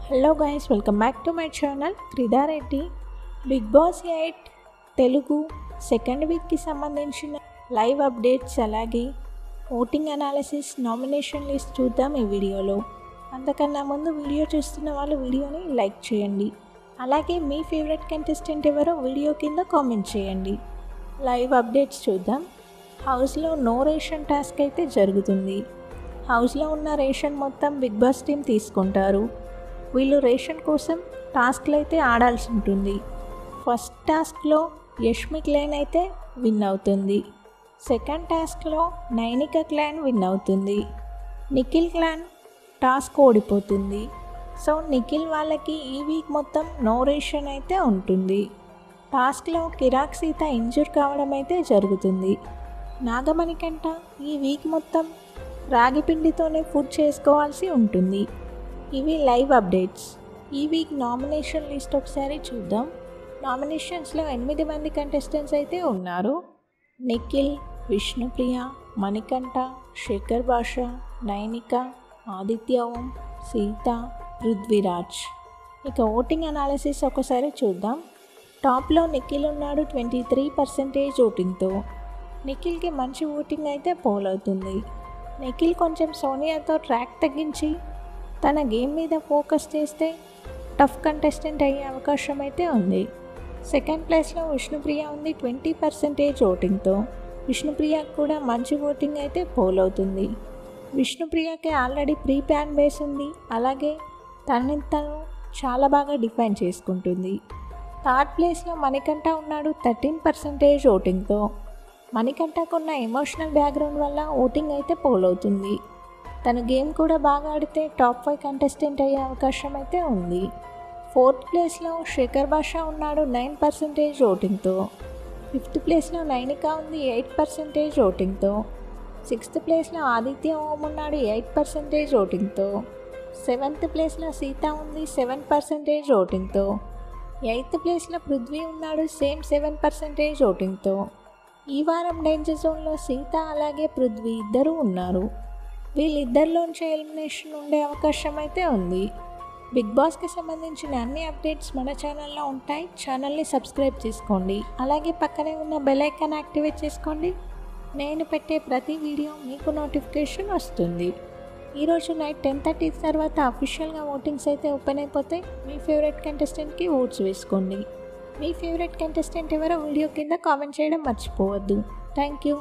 Hello guys, welcome back to my channel క్రిదారెడ్డి. Big boss 8 Telugu second వీక్కి సంబంధించిన live updates, అలాగే ఓటింగ్ అనాలిసిస్, నామినేషన్ లిస్ట్ చూద్దాం ఈ వీడియోలో. అంతకన్నా ముందు వీడియో చూస్తున్న వాళ్ళు వీడియోని లైక్ చేయండి. అలాగే మీ ఫేవరెట్ కంటెస్టెంట్ ఎవరో వీడియో కింద కామెంట్ చేయండి. లైవ్ అప్డేట్స్ చూద్దాం. హౌస్లో నో రేషన్ టాస్క్ అయితే జరుగుతుంది. హౌస్లో ఉన్న రేషన్ మొత్తం బిగ్ బాస్ టీం తీసుకుంటారు. వీళ్ళు రేషన్ కోసం టాస్క్లు అయితే ఆడాల్సి ఉంటుంది. ఫస్ట్ టాస్క్లో యష్మి క్లాన్ అయితే విన్ అవుతుంది. సెకండ్ టాస్క్లో నైనిక క్లాన్ విన్ అవుతుంది. నిఖిల్ క్లాన్ టాస్క్ ఓడిపోతుంది. సో నిఖిల్ వాళ్ళకి ఈ వీక్ మొత్తం నో రేషన్ అయితే ఉంటుంది. టాస్క్లో కిరాక్ సీత ఇంజూర్ కావడం అయితే జరుగుతుంది. నాగమణికంట ఈ వీక్ మొత్తం రాగిపిండితోనే ఫుడ్ చేసుకోవాల్సి ఉంటుంది. ఇవి లైవ్ అప్డేట్స్. ఈ వీక్ నామినేషన్ లిస్ట్ ఒకసారి చూద్దాం. నామినేషన్స్లో 8 మంది కంటెస్టెంట్స్ అయితే ఉన్నారు. నిఖిల్, విష్ణుప్రియ, మణికంఠ, శేఖర్ భాష, నైనిక, ఆదిత్య ఓం, సీత, పృథ్వీరాజ్. ఇక ఓటింగ్ అనాలిసిస్ ఒకసారి చూద్దాం. టాప్లో నిఖిల్ ఉన్నాడు 23% ఓటింగ్తో. నిఖిల్కి మంచి ఓటింగ్ అయితే పోల్ అవుతుంది. నిఖిల్ కొంచెం సోనియాతో ట్రాక్ తగ్గించి తన గేమ్ మీద ఫోకస్ చేస్తే టఫ్ కంటెస్టెంట్ అయ్యే అవకాశం అయితే ఉంది. సెకండ్ ప్లేస్లో విష్ణుప్రియ ఉంది 20% ఓటింగ్తో. విష్ణుప్రియకు కూడా మంచి ఓటింగ్ అయితే పోల్ అవుతుంది. విష్ణుప్రియకి ఆల్రెడీ ప్రీ ప్లాన్ బేస్ ఉంది. అలాగే తనని తను చాలా బాగా డిఫైన్ చేసుకుంటుంది. థర్డ్ ప్లేస్లో మణికంఠ ఉన్నాడు 13% ఓటింగ్తో. మణికంఠకు ఉన్న ఎమోషనల్ బ్యాక్గ్రౌండ్ వల్ల ఓటింగ్ అయితే పోల్ అవుతుంది. తన గేమ్ కూడా బాగా ఆడితే టాప్ 5 కంటెస్టెంట్ అయ్యే అవకాశం అయితే ఉంది. ఫోర్త్ ప్లేస్లో శేఖర్ భాష ఉన్నాడు 9% ఓటింగ్తో. ఫిఫ్త్ ప్లేస్లో నైనిక ఉంది 8% ఓటింగ్తో. సిక్స్త్ ప్లేస్లో ఆదిత్య ఓం ఉన్నాడు 8% ఓటింగ్తో. సెవెంత్ ప్లేస్లో సీత ఉంది 7% ఓటింగ్తో. ఎయిత్ ప్లేస్లో పృథ్వీ ఉన్నాడు సేమ్ 7% ఓటింగ్తో. ఈ వారం డేంజర్ జోన్లో సీత అలాగే పృథ్వీ ఇద్దరు ఉన్నారు. వీళ్ళిద్దరిలోంచి ఎలిమినేషన్ ఉండే అవకాశం అయితే ఉంది. బిగ్ బాస్కి సంబంధించిన అన్ని అప్డేట్స్ మన ఛానల్లో ఉంటాయి. ఛానల్ని సబ్స్క్రైబ్ చేసుకోండి. అలాగే పక్కనే ఉన్న బెల్ ఐకాన్ యాక్టివేట్ చేసుకోండి. నేను పెట్టే ప్రతి వీడియో మీకు నోటిఫికేషన్ వస్తుంది. ఈరోజు నైట్ 10:30 తర్వాత అఫీషియల్గా ఓటింగ్స్ అయితే ఓపెన్ అయిపోతాయి. మీ ఫేవరెట్ కంటెస్టెంట్కి ఓట్స్ వేసుకోండి. మీ ఫేవరెట్ కంటెస్టెంట్ ఎవరో వీడియో కింద కామెంట్ చేయడం మర్చిపోవద్దు. Thank you.